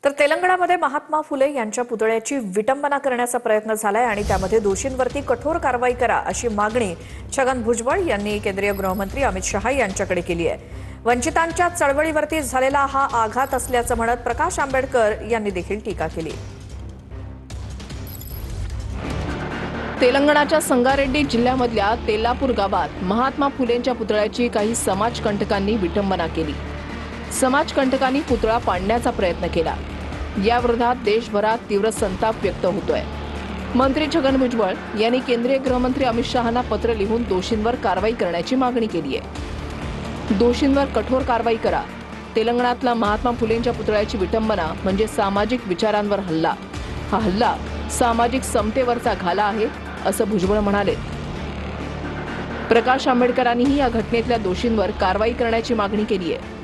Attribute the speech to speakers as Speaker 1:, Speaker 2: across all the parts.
Speaker 1: तर तेलंगणामध्ये महात्मा फुले यांच्या पुतळ्याची विटंबना करण्याचा प्रयत्न झालाय आणि त्यामध्ये दोषींवरती कठोर कारवाई करा अशी मागणी छगन भुजबळ यांनी केंद्रीय गृहमंत्री अमित शहा यांच्याकडे केली आहे। वंचितांच्या चळवळीवरती झालेला हा आघात असल्याचं म्हणत प्रकाश आंबेडकर यांनी देखील टीका केली।
Speaker 2: तेलंगणाच्या संगारेड्डी जिल्ह्यामधल्या तेलापूर गावात महात्मा फुलेंच्या पुतळ्याची काही समाजकंटकांनी विटंबना केली। समाजकंटकांनी पुतळा पाडण्याचा प्रयत्न केला। या विरोधात देशभरात तीव्र संताप व्यक्त होतोय। मंत्री छगन भुजबळ यांनी केंद्रीय गृहमंत्री अमित शहांना पत्र लिहून दोषींवर कारवाई करण्याची मागणी केली आहे। दोषींवर कठोर कारवाई करा। तेलंगणातला महात्मा फुलेंच्या पुतळ्याची विटंबना म्हणजे सामाजिक विचारांवर हल्ला। हा हल्ला सामाजिक समतेवरचा घाला आहे असं भुजबळ म्हणाले। प्रकाश आंबेडकरांनीही या घटनेतल्या दोषींवर कारवाई करण्याची मागणी केली आहे।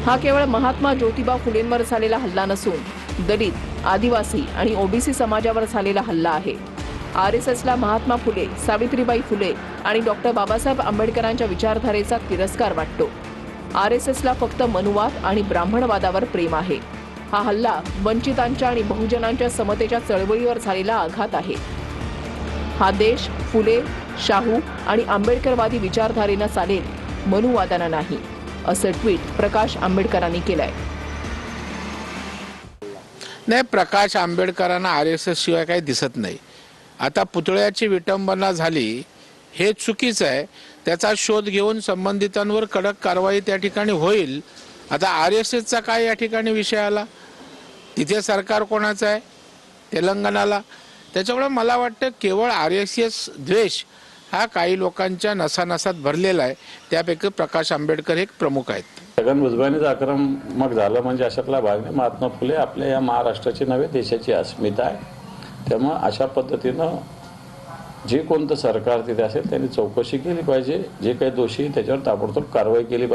Speaker 2: हा केवळ महात्मा ज्योतिबा फुलेंवर झालेला हल्ला नसून दलित, आदिवासी आणि ओबीसी समाजावर झालेला हल्ला आहे। आरएसएसला महात्मा फुले, सावित्रीबाई फुले आणि डॉक्टर बाबासाहेब आंबेडकरांच्या विचारधारेचा तिरस्कार वाटतो। आरएसएसला फक्त मनुवाद आणि ब्राह्मणवादावर प्रेम आहे। हा हल्ला वंचितांच्या आणि बहुजनांच्या समतेच्या चळवळीवर झालेला आघात आहे। हा देश फुले, शाहू आणि आंबेडकरवादी विचारधारेनं चालेल, मनुवादानं नाही, असं ट्विट प्रकाश आंबेडकरांनी केलंय।
Speaker 3: नाही, प्रकाश आंबेडकरांना आरएसएस शिवाय काही दिसत नाही। आता पुतळ्याची विटंबना झाली हे चुकीचं आहे। त्याचा शोध घेऊन संबंधितांवर कडक कारवाई त्या ठिकाणी होईल। आता आरएसएसचा काय या ठिकाणी विषय आला? तिथे सरकार कोणाचं आहे? तेलंगणाला। त्याच्यामुळे मला वाटतं केवळ आरएसएस द्वेष हा काही लोकांच्या नसानसात भरलेला आहे। त्यापैकी प्रकाश आंबेडकर एक प्रमुख आहेत।
Speaker 4: छगन भुजबळांनीच आक्रमक झालं म्हणजे अशातला भाग नाही। महात्मा फुले आपल्या या महाराष्ट्राची नव्हे देशाची अस्मिता आहे। त्यामुळे अशा पद्धतीनं जे कोणतं सरकार तिथे असेल त्यांनी चौकशी केली पाहिजे। जे काही दोषी त्याच्यावर ताबडतोब कारवाई केली पाहिजे।